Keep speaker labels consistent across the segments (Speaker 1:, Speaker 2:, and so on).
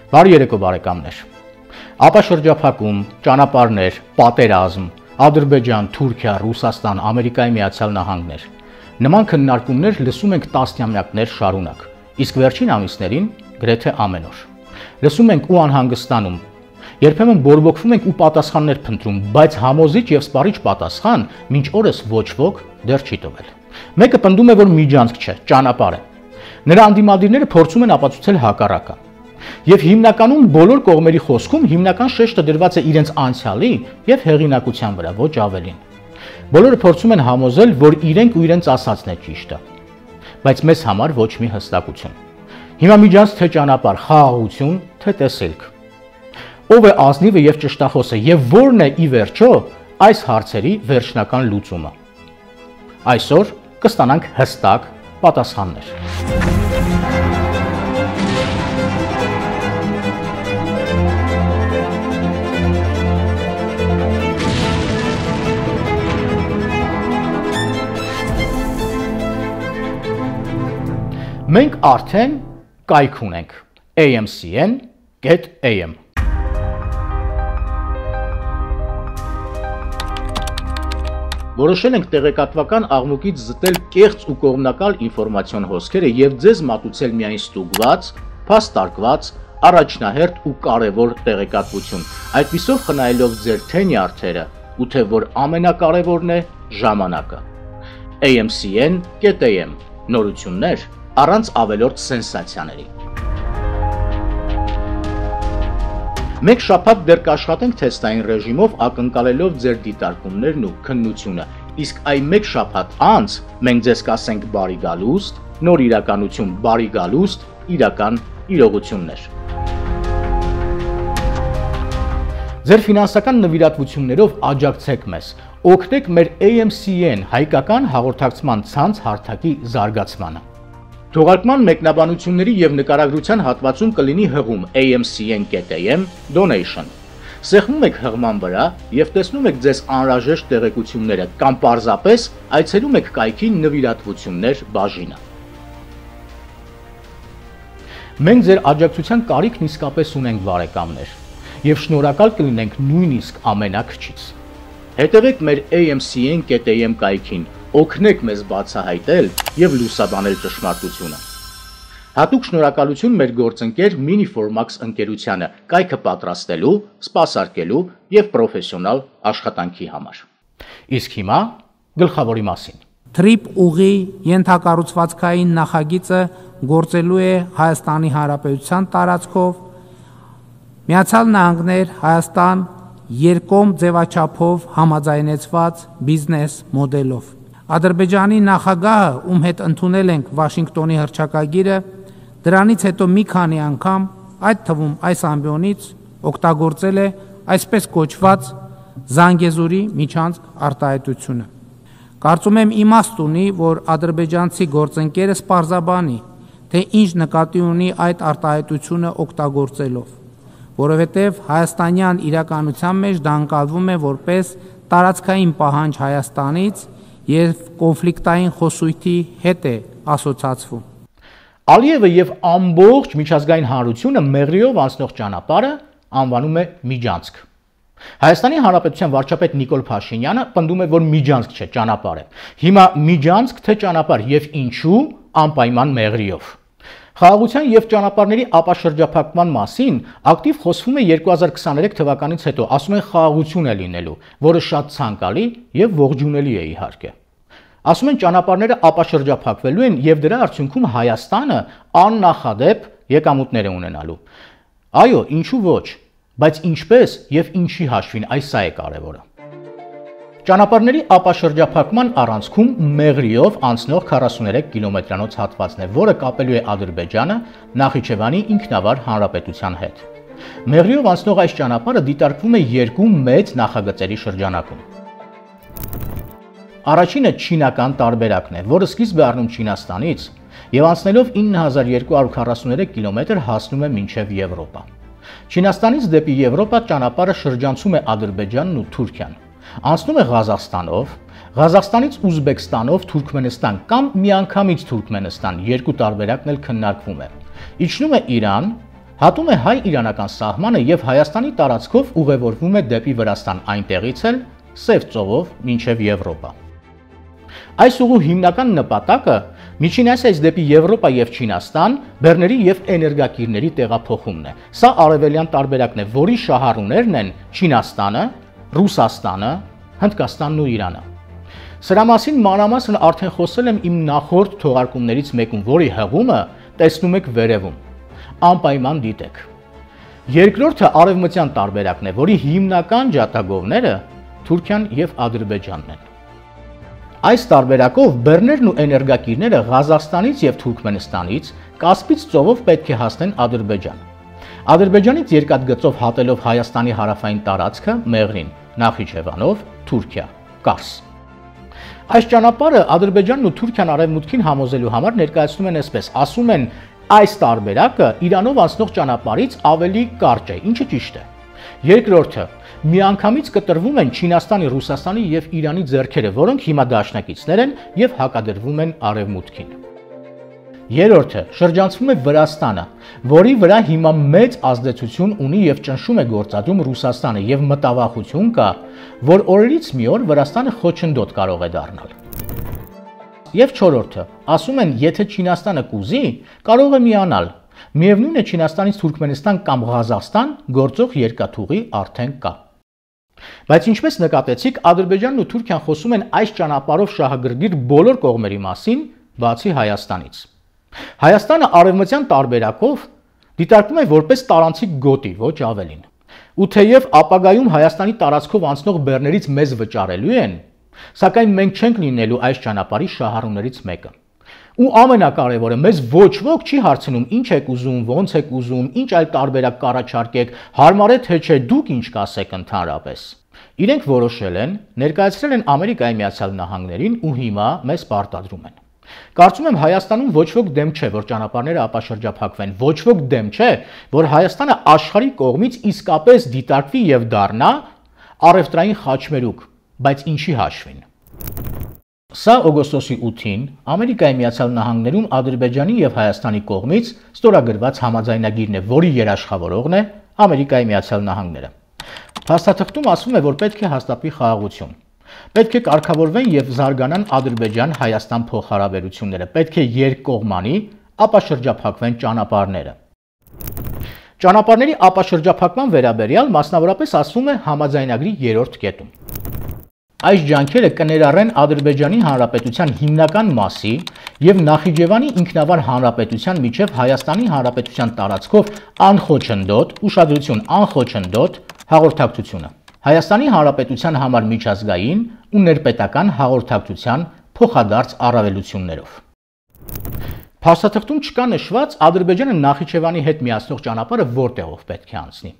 Speaker 1: Բարի երեկո բարեկամներ։ Ապաշրջափակում, ճանապարհներ, պատերազմ, Ադրբեջան, Թուրքիա, Ռուսաստան, Ամերիկայի Միացյալ Նահանգներ։ Նման քննարկումներ լսում ենք տասնամյակներ շարունակ, իսկ վերջին ամիսներին գրեթե ամեն օր։ Լսում ենք ու անհանգստանում, երբեմն բորբոքվում ենք ու պատասխաններ փնտրում, բայց համոզիչ եւ սպառիչ պատասխան մինչ օրս ոչ ոք դեռ չի տվել։ Մեկը պնդում է, որ միջանցք չէ, ճանապարհ է։ Նրա անդիմադիրները փորձում են ապացուցել հակառակը։ Եվ հիմնականում բոլոր կողմերի խոսքում հիմնական շեշտը դրված է իրենց անցյալի եւ հեղինակության վրա, ոչ ավելին։ Բոլորը փորձում են համոզել, որ իրենք ու իրենց ասածն է ճիշտը, բայց մեզ համար ոչ մի հստակություն։ Հիմա միջանցք թե ճանապարհ, խաղաղություն, թե տեսիլք։ Ով է ազնիվը եւ ճշտախոսը եւ որն է ի վերջո այս հարցերի վերջնական լուծումը։ Այսօր կստանանք հստակ պատասխաններ։ Մենք արդեն կայք ունենք amcn.am։ Որոշել ենք տեղեկատվական աղմուկից զտել կեղծ ու կողմնակալ ինֆորմացիոն հոսքերը եւ ձեզ մատուցել միայն ստուգված, փաստարկված, առաջնահերթ ու կարևոր տեղեկատվություն, այդպիսով խնայելով ձեր թե նյարդերը ու թե որ ամենակարևորն է ժամանակը։ amcn.am նորություններ առանց ավելորդ սենսացիաների։ Մեկ շաբաթ դեռ կաշխատենք թեստային ռեժիմով ակնկալելով ձեր դիտարկումներն ու քննությունը, իսկ այն մեկ շաբաթ անց մենք ձեզ կասենք բարի գալուստ, նոր իրականություն, բարի գալուստ, իրական իրողություններ։ Ձեր ֆինանսական նվիրատվություններով աջակցեք մեզ, օգնեք մեր AMCN հայկական հաղորդակցման ցանց հարթակի զարգացմանը։ Թողարկման մեկնաբանությունների եւ նկարագրության հատվածում կլինի հղում amcn.am donation։ Սեղմում եք հղման վրա եւ տեսնում եք ձեզ անհրաժեշտ տեղեկությունները կամ պարզապես այցելում եք կայքի նվիրատվություններ բաժինը։ Մենք ձեր աջակցության կարիքն իսկապես ունենք բարեկամներ եւ շնորհակալ կլինենք նույնիսկ ամենակրճից։ Հետևեք մեր amcn.am կայքին, օգնեք մեզ բացահայտել եւ լուսաբանել ճշմարտությունը։ Հատուկ շնորհակալություն մեր գործընկեր Mini4Max ընկերությանը կայքը պատրաստելու, սպասարկելու եւ պրոֆեսիոնալ աշխատանքի համար։ Իսկ հիմա գլխավորի մասին։
Speaker 2: Թրիփ ուղի ենթակառուցվածքային նախագիծը գործելու է Հայաստանի Հանրապետության տարածքով, Միացյալ Նահանգներ, Հայաստան երկկողմ ձևաչափով համաձայնեցված բիզնես մոդելով։ Ադրբեջանի նախագահը, ում հետ ընդունել ենք Վաշինգտոնի հռչակագիրը, դրանից հետո մի քանի անգամ, այդ թվում այս ամբիոնից օգտագործել է այսպես կոչված Զանգեզուրի միջանցք արտահայտությունը։ Կարծում եմ իմաստ ունի, որ ադրբեջանցի գործընկերը սպառզաբանի, թե ինչ նկատի ունի այդ արտահայտությունը օգտագործելով, որովհետև հայաստանյան իրականության մեջ դա ընկալվում է որպես տարածքային պահանջ Հայաստանից եւ կոնֆլիկտային խոսույթի հետ է ասոցացվում։
Speaker 1: Ալիևը եւ ամբողջ միջազգային հանրությունը Մեղրիով անցնող ճանապարհը անվանում է միջանցք։ Հայաստանի Հանրապետության վարչապետ Նիկոլ Փաշինյանը պնդում է, որ միջանցք չէ, ճանապարհ է։ Հիմա միջանցք թե ճանապարհ եւ ինչու անպայման Մեղրիով։ Խաղաղության եւ ճանապարհների ապաշրջափակման մասին ակտիվ խոսվում է 2023 թվականից հետո, ասում են խաղաղություն է լինելու, որը շատ ցանկալի եւ ողջունելի է իհարկե։ Ասում են ճանապարհները ապաշրջափակվելու են եւ դրա արդյունքում Հայաստանը աննախադեպ եկամուտներ է ունենալու։ Այո, ինչու ոչ, բայց ինչպես եւ ինչի հաշվին, այս է կարևորը։ Ճանապարհների ապաշրջափակման առանցքում Մեղրիով անցնող 43 կիլոմետրանոց հատվածն է, որը կապելու է Ադրբեջանը Նախիջևանի ինքնավար հանրապետության հետ։ Մեղրիով անցնող այս ճանապարհը դիտարկվում է երկու մեծ նախագծերի շրջանակում։ Առաջինը չինական տարբերակն է, որը սկիզբ է առնում Չինաստանից եւ անցնելով 9243 կիլոմետր հասնում է մինչեւ Եվրոպա։ Չինաստանից դեպի Եվրոպա ճանապարհը շրջանցում է Ադրբեջանն ու Թուրքիան։ Անցնում է Ղազախստանով, Ղազախստանից Ուզբեկստանով Թուրքմենստան կամ միանգամից Թուրքմենստան, երկու տարբերակն էլ քննարկվում է։ Իջնում է Իրան, հատում է հայ-իրանական սահմանը եւ Հայաստանի տարածքով ուղևորվում է դեպի Վրաստան, այնտեղից էլ Սև ծովով մինչև Եվրոպա։ Այս ուղու հիմնական նպատակը Միջին Ասիայից դեպի Եվրոպա եւ Չինաստան բեռների եւ էներգակիրների տեղափոխումն է։ Սա արևելյան տարբերակն է, որի շահառուներն են Չինաստանը, Ռուսաստանը, Հնդկաստանն ու Իրանը։ Սրա մասին մանրամասն արդեն խոսել եմ իմ նախորդ թողարկումներից մեկում, որի հղումը տեսնում եք վերևում։ Անպայման դիտեք։ Երկրորդը արևմտյան տարբերակն է, որի հիմնական ջատագովները Թուրքիան եւ Ադրբեջանն են։ Այս տարբերակով բեռներն ու էներգակիրները Ղազախստանից եւ Թուրքմենստանից Կասպից ծովով պետք է հասնեն Ադրբեջան։ Ադրբեջանից երկաթգծով հատելով Հայաստանի հարավային տարածքը Մեղրին, Նախիջևանով, Թուրքիա, Կարս։ Այս ճանապարհը Ադրբեջանն ու Թուրքիան արևմուտքին համոզելու համար ներկայացնում են այսպես, ասում են այս տարբերակը Իրանով անցնող ճանապարհից ավելի կարճ է, ինչը ճիշտ է։ Երկրորդը միանգամից կտրվում են Չինաստանի, Ռուսաստանի եւ Իրանի ձեռքերը, որոնք հիմա դաշնակիցներ են եւ հակադրվում են արևմուտքին։ Երրորդը շրջանցվում է Վրաստանը, որի վրա հիմա մեծ ազդեցություն ունի եւ ճնշում է գործադրում Ռուսաստանը եւ մտավախություն կա, որ օրերից մի օր Վրաստանը խոչընդոտ կարող է դառնալ։ Եվ չորրորդը, ասում են, եթե Չինաստանը կուզի, կարող է միանալ։ Միևնույն է Չինաստանից Թուրքմենստան կամ Ղազախստան գործող երկաթուղի արդեն կա։ Բայց ինչպես նկատեցիք, Ադրբեջանն ու Թուրքիան խոսում են այս ճանապարհով շահագրգիռ բոլոր կողմերի մասին, բացի Հայաստանից։ Հայաստանը արևմտյան տարբերակով դիտարկվում է որպես տարանցիկ գոտի, ոչ ավելին։ Ու թեև ապագայում Հայաստանի տարածքով անցնող բեռներից մեզ վճարելու են, սակայն մենք չենք լինելու այս ճանապարհի շահառուներից մեկը։ Ու ամենակարևորը, մեզ ոչ ոք չի հարցնում ինչ եք ուզում, ոնց եք ուզում, ինչ այլ տարբերակ կառաջարկեք, հարմար է թե չէ, դուք ինչ կասեք ընդհանրապես։ Իրենք որոշել են, ներկայացրել են Ամերիկայի Միացյալ Նահանգներին ու հիմա մեզ պարտադրում են։ Կարծում եմ Հայաստանում ոչ ոք դեմ չէ, որ ճանապարհները ապաշրջափակվեն, ոչ ոք դեմ չէ, որ Հայաստանը աշխարհի կողմից իսկապես դիտարկվի եւ դառնա առևտրային խաչմերուկ, բայց ինչի հաշվին։ Սա օգոստոսի 8-ին Ամերիկայի Միացյալ Նահանգներում Ադրբեջանի եւ Հայաստանի կողմից ստորագրված համաձայնագիրն է, որի երաշխավորողն է Ամերիկայի Միացյալ Նահանգները։ Փաստաթղթում ասվում է, որ պետք է հաստատվի խաղաղություն։ Պետք է կարգավորվեն եւ զարգանան Ադրբեջան-Հայաստան փոխհարաբերությունները, պետք է երկկողմանի ապաշրջափակվեն ճանապարհները։ Ճանապարհների ապաշրջափակման վերաբերյալ մասնավորապես ասվում է համաձայնագրի 3-րդ կետում։ Այս ջանքերը կներառեն Ադրբեջանի Հանրապետության հիմնական մասի եւ Նախիջևանի ինքնավար հանրապետության միջև Հայաստանի Հանրապետության տարածքով անխոչնդոտ, ուշադրություն, անխոչնդոտ հաղորդակցությունը, Հայաստանի Հանրապետության համար միջազգային ու ներպետական հաղորդակցության փոխադարձ առավելություններով։ Փաստաթղթում չկա նշված Ադրբեջանը Նախիջևանի հետ միացնող ճանապարհը որտեղով պետք է անցնի։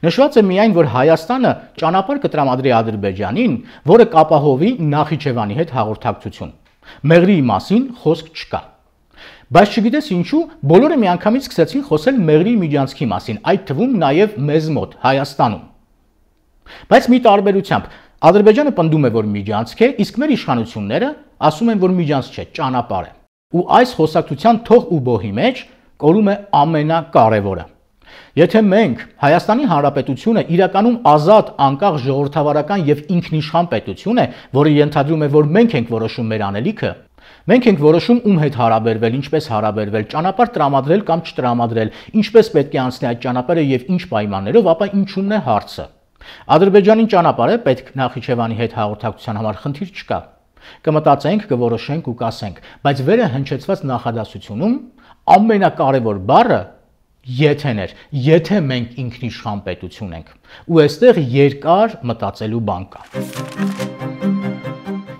Speaker 1: Նշված է միայն, որ Հայաստանը ճանապարհ կտրամադրի Ադրբեջանին, որը կապահովի Նախիջևանի հետ հաղորդակցություն։ Մեղրի մասին խոսք չկա։ Բայց չգիտես ինչու, բոլորը միանգամից սկսեցին խոսել Մեղրի միջանցքի մասին, այդ թվում նաև մեզ մոտ Հայաստանում։ Բայց մի տարբերությամբ Ադրբեջանը պնդում է, որ միջանցք է, իսկ մեր իշխանությունները ասում են, որ միջանցք չէ, ճանապարհ է։ Ու այս խոսակցության թող ու բոհի մեջ կորում է ամենակարևորը։ Եթե մենք Հայաստանի Հանրապետությունը իրականում ազատ, անկախ ժողովրդավարական եւ ինքնիշխան պետություն է, որը ենթադրում է, որ մենք ենք որոշում մեր անելիքը, մենք ենք որոշում ում հետ հարաբերվել, ինչպես հարաբերվել, ճանապարհ տրամադրել կամ չտրամադրել, ինչպես պետք է անցնի այդ ճանապարհը եւ ինչ պայմաններով, ապա ինչումն է հարցը։ Ադրբեջանին ճանապարհը պետք Նախիջևանի հետ հաղորդակցության համար խնդիր չկա։ Կմտածենք, կորոշենք ու կասենք, բայց վերը հնչեցված նախադասությունում ամենակարևոր բառը եթեն էր, եթե մենք ինքնիշխան պետություն ենք, ու այստեղ երկար մտածելու բան կա։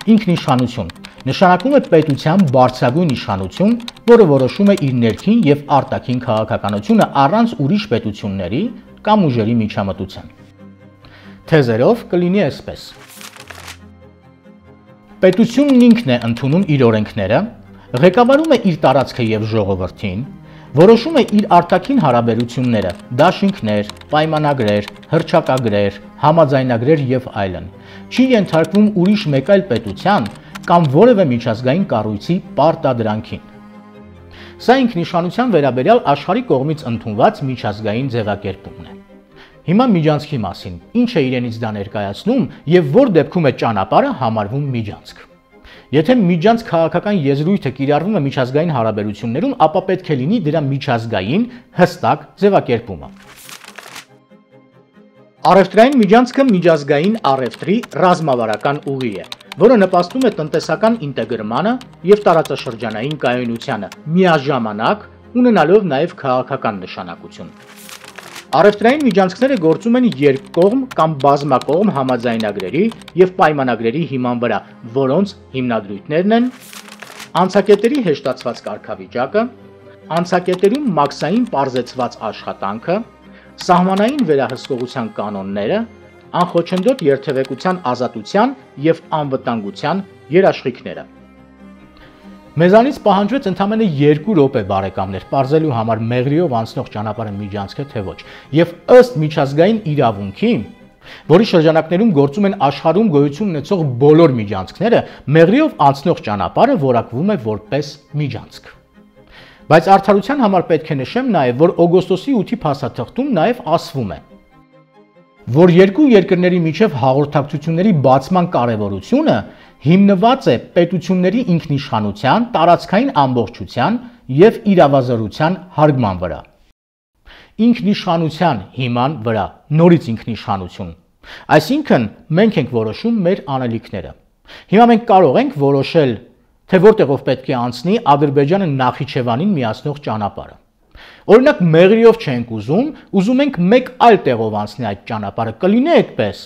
Speaker 1: Ինքնիշխանություն նշանակում է պետության բարձրագույն իշխանություն, որը որոշում է իր ներքին եւ արտաքին քաղաքականությունը առանց ուրիշ պետությունների կամ ուժերի միջամտության։ Թեզերով կլինի այսպես. Պետությունն ինքն է ընդունում իր օրենքները, ղեկավարում է իր տարածքը եւ ժողովրդին, որոշում է իր արտաքին հարաբերությունները, դաշինքներ, պայմանագրեր, հռչակագրեր, համաձայնագրեր եւ այլն, չի ենթարկվում ուրիշ մեկ այլ պետության կամ որևէ միջազգային կառույցի պարտադրանքին։ Սա ինքնիշխանության վերաբերյալ աշխարհի կողմից ընդունված միջազգային ձևակերպումն է։ Հիմա միջանցքի մասին, ինչ է իրենից դա ներկայացնում եւ որ դեպքում է ճանապարհը համարվում միջանցք։ Եթե միջանցք քաղաքական եզրույթը կիրառվում է միջազգային հարաբերություններում, ապա պետք է լինի դրա միջազգային հստակ ձևակերպումը։ Առևտրային միջանցքը միջազգային առևտրի ռազմավարական ուղի է, որը նպաստում է տնտեսական ինտեգրմանը եւ տարածաշրջանային կայունությանը, միաժամանակ ունենալով նաեւ քաղաքական նշանակություն։ Առևտրային միջանցքները գործում են երկկողմ կամ բազմակողմ համաձայնագրերի եւ պայմանագրերի հիման վրա, որոնց հիմնադրույթներն են անցակետերի հեշտացված կարգավիճակը, անցակետերում մաքսային պարզեցված աշխատանքը, սահմանային վերահսկողության կանոնները, անխոչնդոտ երթևեկության ազատության եւ անվտանգության երաշխիքները։ Մեզանից պահանջվեց ընդամենը 2 րոպե բարեկամներ պարզելու համար մեղրիով անցնող ճանապարհը միջանցք է թե ոչ, եւ ըստ միջազգային իրավունքի, որի շրջանակներում գործում են աշխարհում գոյություն ունեցող բոլոր միջանցքները, մեղրիով անցնող ճանապարհը որակվում է որպես միջանցք։ Բայց արդարության համար պետք է նշեմ նաև, որ օգոստոսի 8-ի փաստաթղթում նաև ասվում է, որ երկու երկրների միջև հաղորդակցությունների բացման կարևորությունը հիմնված է պետությունների ինքնիշխանության, տարածքային ամբողջության եւ իրավազորության հարգման վրա։ Ինքնիշխանության հիման վրա, նորից ինքնիշխանություն։ Այսինքն մենք ենք որոշում մեր անելիքները։ Հիմա մենք կարող ենք որոշել, թե որտեղով պետք է անցնի Ադրբեջանը Նախիջևանին միացնող ճանապարհը։ Օրինակ մեղրիով չենք ուզում ենք մեկ այլ տեղով անցնի այդ ճանապարհը, կլինի այդպես։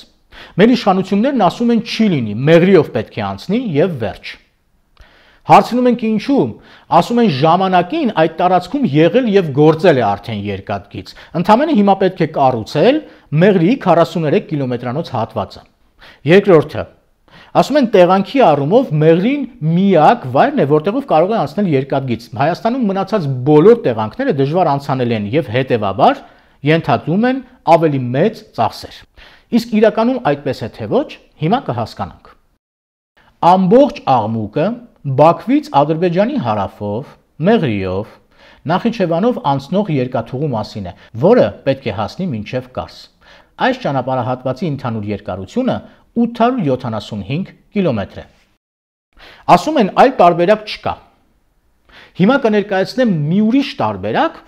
Speaker 1: Մեր իշխանություններն ասում են չի լինի, մեղրիով պետք է անցնի եւ վերջ։ Հարցնում ենք ինչու, ասում են ժամանակին այդ տարածքում եղել եւ գործել է արդեն երկաթգիծ։ Ընդամենը հիմա պետք է կառուցել մեղրիի 43 կիլոմետրանոց հատվածը։ Երկրորդը, ասում են տեղանքի առումով մեղրին միակ վայրն է, որտեղով կարող է անցնել երկաթգիծ։ Հայաստանում մնացած բոլոր տեղանքները դժվար անցանելի են եւ հետեւաբար ենթադրում են ավելի մեծ ծախսեր։ Իսկ իրականում այդպես է թե ոչ, հիմա կհասկանանք։ Ամբողջ աղմուկը Բաքվից Ադրբեջանի հարավով, Մեղրիով, Նախիջևանով անցնող երկաթուղու մասին է, որը պետք է հասնի մինչև Կարս։ Այս ճանապարհահատվածի ընդհանուր երկարությունը 875 կիլոմետր է։ Ասում են այլ տարբերակ չկա։ Հիմա կներկայացնեմ մի ուրիշ տարբերակ,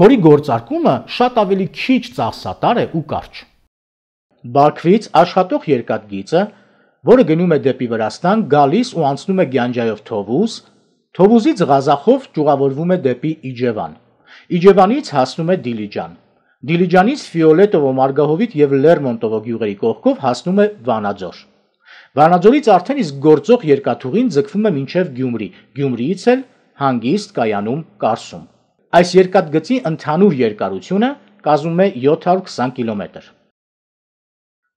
Speaker 1: որի գործարկումը շատ ավելի քիչ ծախսատար է ու կարճ։ Բաքվից աշխատող երկաթգիծը, որը գնում է դեպի Վրաստան, գալիս ու անցնում է Գյանջայով Թովուզ, Թովուզից Ղազախով ճյուղավորվում է դեպի Իջևան։ Իջևանից հասնում է Դիլիջան։ Դիլիջանից Ֆիոլետովո, Մարգահովիտ եւ Լերմոնտովո գյուղերի կողքով հասնում է Վանաձոր։ Վանաձորից արդեն իսկ գործող երկաթուղին ձգվում է մինչև Գյումրի, Գյումրիից էլ հանգիստ կայանում Կարսում։ Այս երկաթգծի ընդհանուր երկարությունը կազմում է 720 կիլոմետր։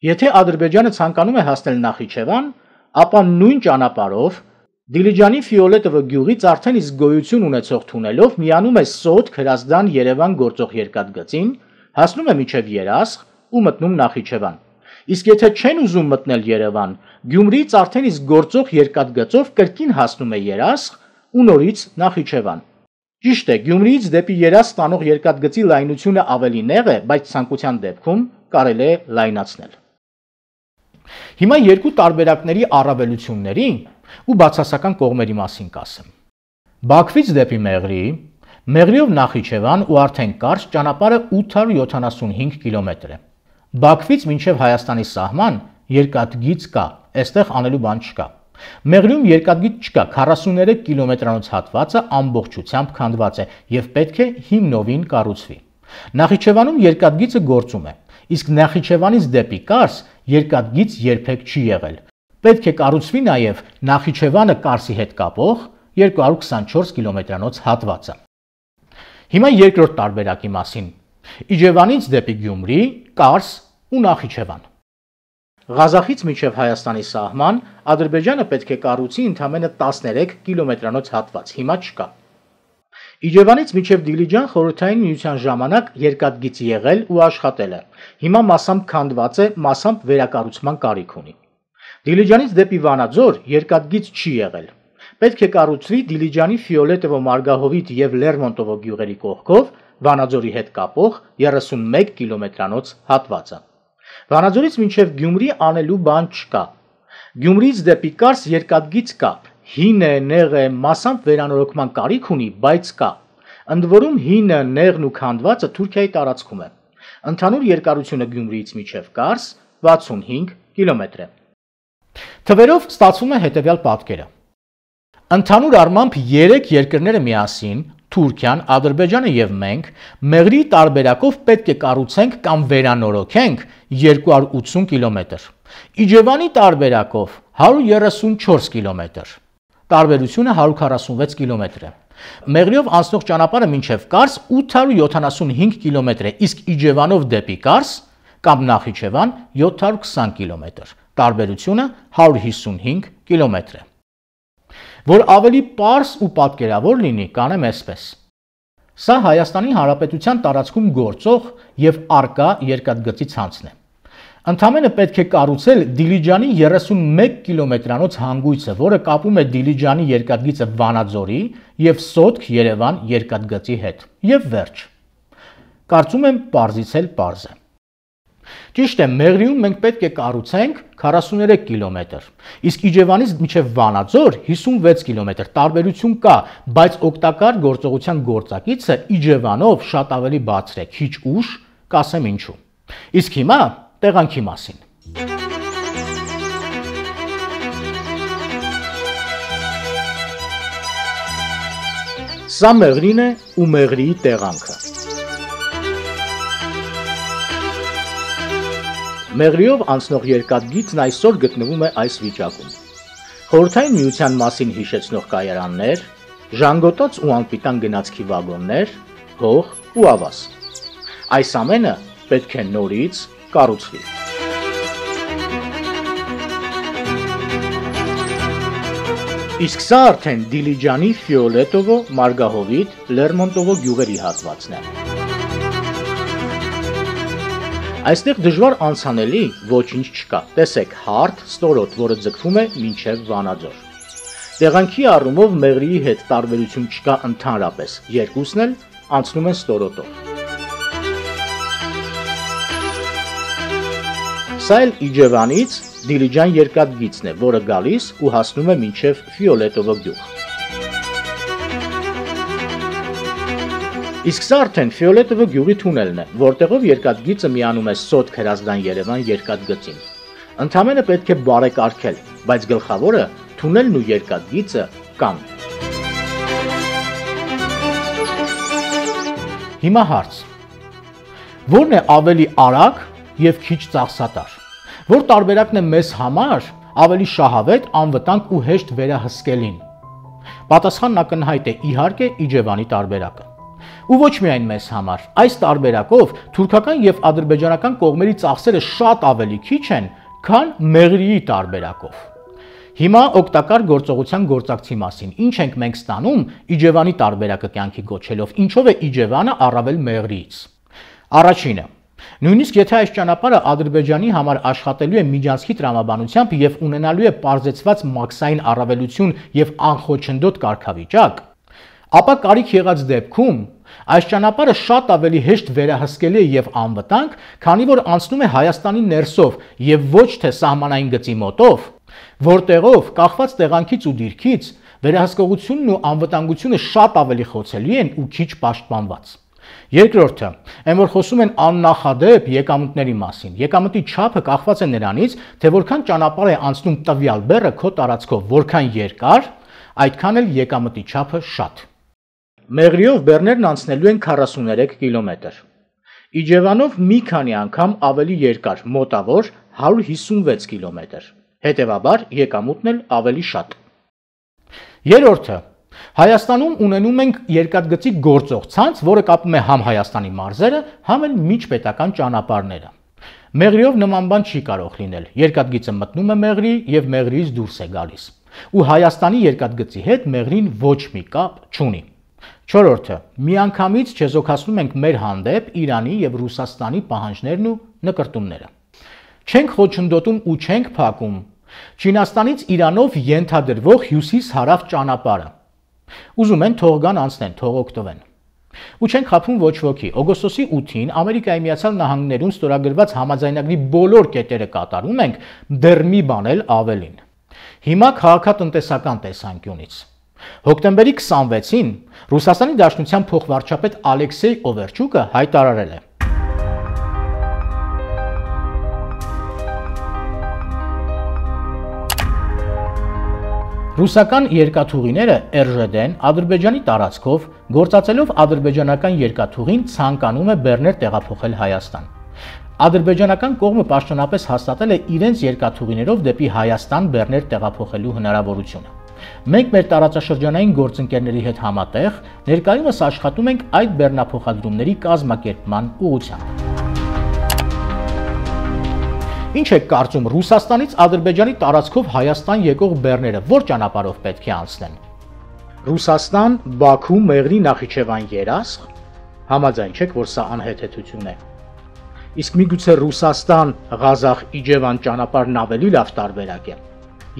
Speaker 1: Եթե Ադրբեջանը ցանկանում է հասնել Նախիջևան, ապա նույն ճանապարհով Դիլիջանի Ֆիոլետովո գյուղից արդեն իսկ գոյություն ունեցող թունելով միանում է Սոթ, Հրազդան, Երևան գործող երկաթգծին, հասնում է մինչև Երասխ ու մտնում Նախիջևան։ Իսկ եթե չեն ուզում մտնել Երևան, Գյումրիից արդեն իսկ գործող երկաթգծով կրկին հասնում է Երասխ ու նորից Նախիջևան։ Ճիշտ է, Գյումրիից դեպի Երասխ տանող երկաթգծի լայնությունը ավելի նեղ է, բայց ցանկության դեպքում կարելի է լայնացնել։ Հիմա երկու տարբերակների առավելությունների ու բացասական կողմերի մասին կասեմ։ Բաքվից դեպի Մեղրի, Մեղրիով Նախիջևան ու արդեն Կարս ճանապարհը 875 կիլոմետր է։ Բաքվից մինչև Հայաստանի սահման երկաթգիծ կա, այստեղ անելու բան չկա։ Մեղրիում երկաթգիծ չկա, 43 կիլոմետրանոց հատվածը ամբողջությամբ քանդված է եւ պետք է հիմնովին կառուցվի։ Նախիջևանում երկաթգիծը գործում է, իսկ Նախիջևանից դեպի Կարս երկաթգիծ երբեք չի եղել։ Պետք է կառուցվի նաև Նախիջևանը Կարսի հետ կապող 224 կիլոմետրանոց հատվածը։ Հիմա երկրորդ տարբերակի մասին։ Իջևանից դեպի Գյումրի, Կարս ու Նախիջևան։ Ղազախից մինչև Հայաստանի սահման Ադրբեջանը պետք է կառուցի ընդամենը 13 կիլոմետրանոց հատված, հիմա չկա։ Իջևանից մինչև Դիլիջան խորհրդային միության ժամանակ երկաթգիծ եղել ու աշխատել է։ Հիմա մասամբ քանդված է, մասամբ վերակառուցման կարիք ունի։ Դիլիջանից դեպի Վանաձոր երկաթգիծ չի եղել։ պետք է կառուցվի Դիլիջանի Ֆիոլետովո Մարգահովիտ եւ Լերմոնտովո գյուղերի կողքով Վանաձորի հետ կապող 31 կիլոմետրանոց հատվածը։ Վանաձորից մինչև Գյումրի անելու բան չկա։ Գյումրից դեպի Կարս երկաթգիծ կա, հինը, նեղը, մասամբ վերանորոգման կարիք ունի, բայց կա։ Ընդ որում հինը, նեղն ու քանդվածը Թուրքիայի տարածքում է։ Ընդհանուր երկարությունը Գյումրիից մինչև Կարս 65 կիլոմետր է։ Թվերով ստացվում է հետևյալ պատկերը։ Ընդհանուր առմամբ 3 երկրները միասին, Թուրքիան, Ադրբեջանը եւ մենք, Մեղրիի տարբերակով պետք է կառուցենք կամ վերանորոգենք 280 կիլոմետր։ Իջևանի տարբերակով 134 կիլոմետր։ Տարբերությունը 146 կիլոմետր է։ Մեղրիով անցնող ճանապարհը մինչև Կարս 875 կիլոմետր է, իսկ Իջևանով դեպի Կարս կամ Նախիջևան 720 կիլոմետր։ Տարբերությունը 155 կիլոմետր է։ Որ ավելի պարզ ու պատկերավոր լինի, կանեմ այսպես։ Սա Հայաստանի Հանրապետության տարածքում գործող եւ արկա երկաթգծի ցանցն է։ Ընդամենը պետք է կառուցել Դիլիջանի 31 կիլոմետրանոց հանգույցը, որը կապում է Դիլիջանի երկաթգիծը Վանաձորի եւ Սոտք Երևան երկաթգծի հետ։ Եվ վերջ։ Կարծում եմ պարզից էլ պարզ է։ Ճիշտ է, Մեղրիում մենք պետք է կառուցենք 43 կիլոմետր, իսկ Իջևանից մինչև Վանաձոր 56 կիլոմետր, տարբերություն կա, բայց օգտակար գործողության գործակիցը Իջևանով շատ ավելի բարձր է, քիչ ուշ, կասեմ ինչու։ Իսկ հիմա տեղանքի մասին։ Սա Մեղրին է ու Մեղրիի տեղանքը։ Մեղրիով անցնող երկաթգիծն այսօր գտնվում է այս վիճակում։ Խորհրդային Միության մասին հիշեցնող կայարաններ, ժանգոտած ու անպիտան գնացքի վագոններ, հող ու ավազ։ Այս ամենը պետք է նորից կառուցվի։ Իսկ սա արդեն Դիլիջանի Ֆիոլետովո, Մարգահովիտ, Լերմոնտովո գյուղերի հատվածն է։ Այստեղ դժվար անցանելի ոչինչ չկա։ Տեսեք հարթ, ստորոտ, որը ձգվում է մինչև Վանաձոր։ Տեղանքի առումով Մեղրիի հետ տարբերություն չկա ընդհանրապես, երկուսն էլ անցնում են ստորոտով։ Սա էլ Իջևանից Դիլիջան երկաթգիծն է, որը գալիս ու հասնում է մինչև Ֆիոլետովո գյուղ։ Իսկ սա արդեն Ֆիոլետովո գյուղի թունելն է, որտեղով երկաթգիծը միանում է Սոտք Հրազդան Երևան երկաթգծին։ Ընդամենը պետք է բարեկարգել, բայց գլխավորը թունելն ու երկաթգիծը կան։ Հիմա հարց. Որն է ավելի արագ եւ քիչ ծախսատար։ Որ տարբերակն է մեզ համար ավելի շահավետ, անվտանգ ու հեշտ վերահսկելին։ Պատասխանն ակնհայտ է, իհարկե, Իջևանի տարբերակը։ Ու ոչ միայն մեզ համար, այս տարբերակով թուրքական եւ ադրբեջանական կողմերի ծախսերը շատ ավելի քիչ են, քան Մեղրիի տարբերակով։ Հիմա օգտակար գործողության գործակցի մասին, ինչ ենք մենք ստանում Իջևանի տարբերակը կյանքի գոչելով, ինչով է Իջևանը առավել Մեղրիից։ Առաջինը, նույնիսկ եթե այս ճանապարհը Ադրբեջանի համար աշխատելու է միջանցքի տրամաբանությամբ եւ ունենալու է պարզեցված մաքսային առավելություն եւ անխոչնդոտ կարգավիճակ, ապա կարիք եղած դեպքում այս ճանապարհը շատ ավելի հեշտ վերահսկելի է եւ անվտանգ, քանի որ անցնում է Հայաստանի ներսով եւ ոչ թե սահմանային գծի մոտով, որտեղով կախված տեղանքից ու դիրքից վերահսկողությունն ու անվտանգությունը շատ ավելի խոցելի են ու քիչ պաշտպանված։ Երկրորդը, այն որ խոսում են աննախադեպ եկամուտների մասին։ Եկամտի չափը կախված է նրանից, թե որքան ճանապարհ է անցնում տվյալ բեռը քո տարածքով, որքան երկար, այդքան էլ եկամտի չափը շատ։ Մեղրիով բեռներն անցնելու են 43 կիլոմետր։ Իջևանով մի քանի անգամ ավելի երկար, մոտավոր 156 կիլոմետր։ Հետևաբար եկամուտն էլ ավելի շատ։ Երրորդը, Հայաստանում ունենում ենք երկաթգծի գործող ցանց, որը կապում է համ Հայաստանի մարզերը, համ էլ միջպետական ճանապարհները։ Մեղրիով նման բան չի կարող լինել։ Երկաթգիծը մտնում է Մեղրի եւ Մեղրիից դուրս է գալիս։ Ու Հայաստանի երկաթգծի հետ Մեղրին ոչ մի կապ չունի։ Չորրորդը, միանգամից չեզոքացնում ենք մեր հանդեպ Իրանի եւ Ռուսաստանի պահանջներն ու նկրտումները։ Չենք խոչընդոտում ու չենք փակում Չինաստանից Իրանով ենթադրվող հյուսիս-հարավ ճանապարհը։ Ուզում են թող գան անցնեն, թող օգտվեն։ Ու չենք խաբում ոչ ոքի։ Օգոստոսի 8-ին Ամերիկայի Միացյալ Նահանգներում ստորագրված համաձայնագրի բոլոր կետերը կատարում ենք, դեռ մի բան էլ ավելին։ Հիմա քաղաքատնտեսական տեսանկյունից։ Հոկտեմբերի 26-ին Ռուսաստանի Դաշնության փոխվարչապետ Ալեքսեյ Օվերչուկը հայտարարել է. Ռուսական երկաթուղիները RЖD-ն Ադրբեջանի տարածքով գործածելով ադրբեջանական երկաթուղին ցանկանում է բեռներ տեղափոխել Հայաստան։ Ադրբեջանական կողմը պաշտոնապես հաստատել է իրենց երկաթուղիներով դեպի Հայաստան բեռներ տեղափոխելու հնարավորությունը։ Մենք մեր տարածաշրջանային գործընկերների հետ համատեղ ներկայումս աշխատում ենք այդ բեռնափոխադրումների կազմակերպման ուղղությամբ։ Ինչ է կարծում Ռուսաստանից Ադրբեջանի տարածքով Հայաստան եկող բեռները որ ճանապարհով պետք է անցնեն։ Ռուսաստան, Բաքու, Մեղրի, Նախիջևան, Երասխ, համաձայն չեք, որ սա անհեթեթություն է։ Իսկ միգուցե Ռուսաստան, Ղազախ, Իջևան ճանապարհն ավելի լավ տարբերակ է։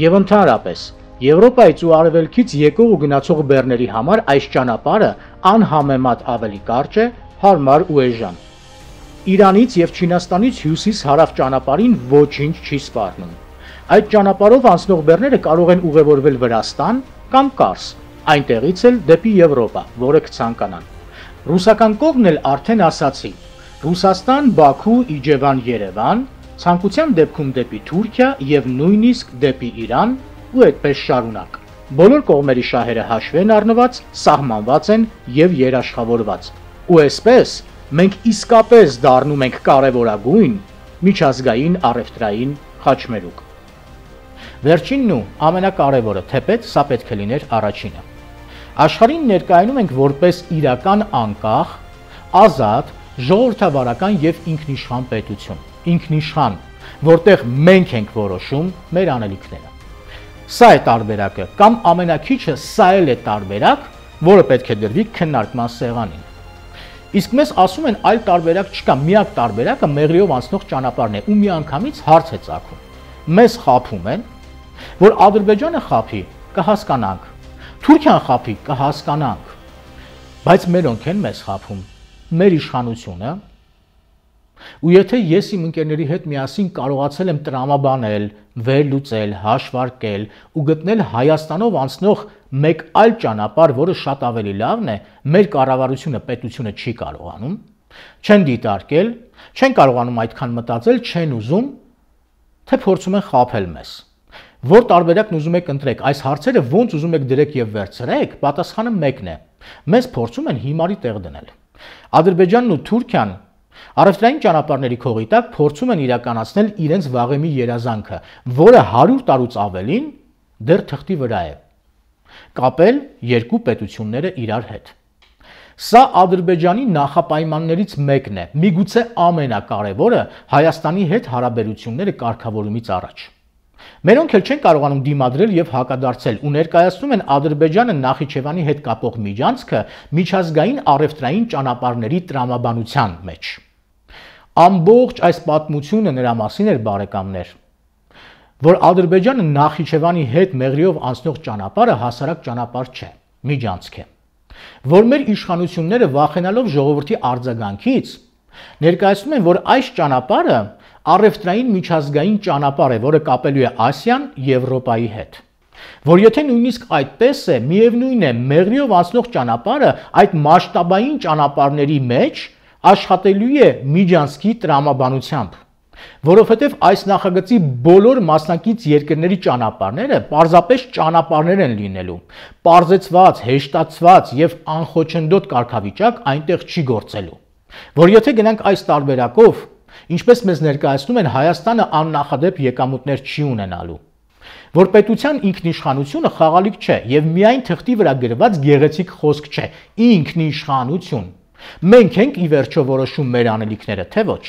Speaker 1: Եվ ընդհանրապես Եվրոպայից ու Արևելքից եկող ու գնացող բեռների համար այս ճանապարհը անհամեմատ ավելի կարճ է, հարմար ու էժան։ Իրանից եւ Չինաստանից հյուսիս-հարավ ճանապարհին ոչինչ չի սպառնում։ Այդ ճանապարհով անցնող բեռները կարող են ուղևորվել Վրաստան կամ Կարս, այնտեղից էլ դեպի Եվրոպա, որը կցանկանան։ Ռուսական կողմն էլ արդեն ասացի. Ռուսաստան, Բաքու, Իջևան, Երևան, ցանկության դեպքում դեպի Թուրքիա եւ նույնիսկ դեպի Իրան ու այդպես շարունակ։ Բոլոր կողմերի շահերը հաշվեն առնված, սահմանված են եւ երաշխավորված։ Ու այսպես մենք իսկապես դառնում ենք կարևորագույն միջազգային առևտրային խաչմերուկ։ Վերջինն ու ամենակարևորը, թեպետ սա պետք է լիներ առաջինը։ Աշխարհին ներկայանում ենք որպես իրական անկախ, ազատ, ժողովրդավարական եւ ինքնիշխան պետություն։ Ինքնիշխան, որտեղ մենք ենք որոշում մեր անելիքները։ Սա է տարբերակը, կամ ամենակիչը սա էլ է տարբերակ, որը պետք է դրվի քննարկման սեղանին։ Իսկ մեզ ասում են այլ տարբերակ չկա, միակ տարբերակը Մեղրիով անցնող ճանապարհն է ու միանգամից հարց է ծագում։ Մեզ խաբում են, որ Ադրբեջանը խաբի, կհասկանանք, Թուրքիան խաբի, կհասկանանք, բայց մերոնք են մեզ խաբում, մեր իշխանությունը։ Ու եթե ես իմ ընկերների հետ միասին կարողացել եմ տրամաբանել, վերլուծել, հաշվարկել ու գտնել Հայաստանով անցնող մեկ այլ ճանապարհ, որը շատ ավելի լավն է, մեր կառավարությունը, պետությունը չի կարողանում, չեն դիտարկել, չեն կարողանում այդքան մտածել, չեն ուզում, թե փորձում են խաբել մեզ։ Որ տարբերակն ուզում եք ընտրեք, այս հարցերը ոնց ուզում եք դրեք եւ վերցրեք, պատասխանը մեկն է։ Մեզ փորձում են հիմարի տեղ դնել։ Ադրբեջանն ու Թուրքիան առևտրային ճանապարհների քողի տակ փորձում են իրականացնել իրենց վաղեմի երազանքը, որը 100 տարուց ավելին դեռ թղթի վրա է։ Կապել երկու պետությունները իրար հետ։ Սա Ադրբեջանի նախապայմաններից մեկն է, միգուցե ամենակարևորը Հայաստանի հետ հարաբերությունները կարգավորումից առաջ։ Մերոնք էլ չեն կարողանում դիմադրել եւ հակադարձել ու ներկայացնում են Ադրբեջանը Նախիջևանի հետ կապող միջանցքը միջազգային առևտրային ճանապարհների տրամաբանության մեջ։ Ամբողջ այս պատմությունը նրա մասին էր, բարեկամներ, որ Ադրբեջանը Նախիջևանի հետ Մեղրիով անցնող ճանապարհը հասարակ ճանապարհ չէ, միջանցք է, որ մեր իշխանությունները վախենալով ժողովրդի արձագանքից ներկայացնում են, որ այս ճանապարհը առևտրային միջազգային ճանապարհ է, որը կապելու է Ասիան Եվրոպայի հետ, որ եթե նույնիսկ այդպես է, միևնույն է Մեղրիով անցնող ճանապարհը այդ մասշտաբային ճանապարհների մեջ աշխատելու է միջանցքի տրամաբանությամբ, որովհետև այս նախագծի բոլոր մասնակից երկրների ճանապարհները պարզապես ճանապարհներ են լինելու, պարզեցված, հեշտացված եւ անխոչնդոտ կարգավիճակ այնտեղ չի գործելու, որ եթե գնանք այս տարբերակով, ինչպես մեզ ներկայացնում են, Հայաստանը աննախադեպ եկամուտներ չի ունենալու, որ պետության ինքնիշխանությունը խաղալիք չէ եւ միայն թղթի վրա գրված գեղեցիկ խոսք չէ, ինքնիշխանություն։ Մենք ենք ի վերջո որոշում մեր անելիքները, թե ոչ,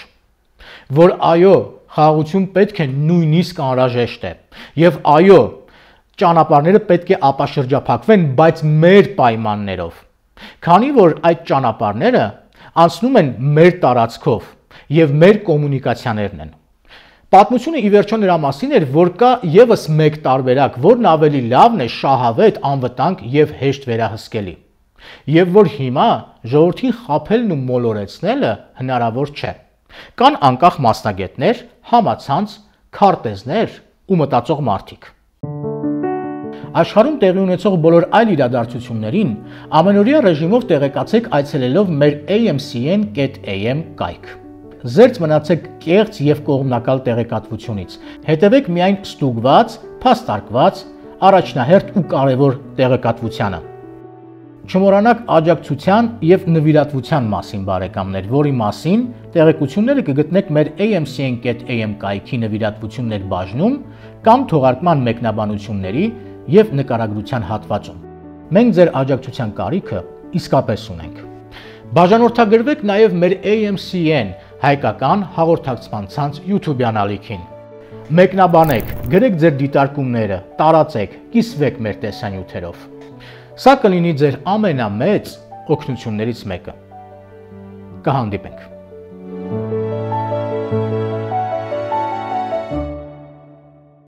Speaker 1: որ այո, խաղաղություն պետք է նույնիսկ անհրաժեշտ է եւ այո, ճանապարհները պետք է ապաշրջափակվեն, բայց մեր պայմաններով, քանի որ այդ ճանապարհները անցնում են մեր տարածքով եւ մեր կոմունիկացիաներն են։ Պատմությունը ի վերջո նրա մասին էր, որ կա եւս մեկ տարբերակ, որն ավելի լավն է, շահավետ, անվտանգ եւ հեշտ վերահսկելի։ Եվ որ հիմա ժողովրդին խաբելն ու մոլորեցնելը հնարավոր չէ։ Կան անկախ մասնագետներ, համացանց, քարտեզներ ու մտածող մարդիկ։ Աշխարհում տեղի ունեցող բոլոր այլ իրադարձություններին ամենօրյա ռեժիմով տեղեկացեք այցելելով մեր amcn.am կայք։ Զերծ մնացեք կեղծ եւ կողմնակալ տեղեկատվությունից։ Հետևեք միայն ստուգված, փաստարկված, առաջնահերթ ու կարևոր տեղեկատվությանը։ Չմոռանաք աջակցության եւ նվիրատվության մասին, բարեկամներ, որի մասին տեղեկությունները կգտնեք մեր amcn.am կայքի նվիրատվություններ բաժնում կամ թողարկման մեկնաբանությունների եւ նկարագրության հատվածում։ Մենք ձեր աջակցության կարիքը իսկապես ունենք։ Բաժանորդագրվեք նաեւ մեր AMCN հայկական հաղորդակցման ցանց YouTube-յան ալիքին։ Մեկնաբանեք, գրեք ձեր դիտարկումները, տարածեք, կիսվեք մեր տեսանյութերով։ Սա կլինի ձեր ամենամեծ օգնություններից մեկը։ Կհանդիպենք։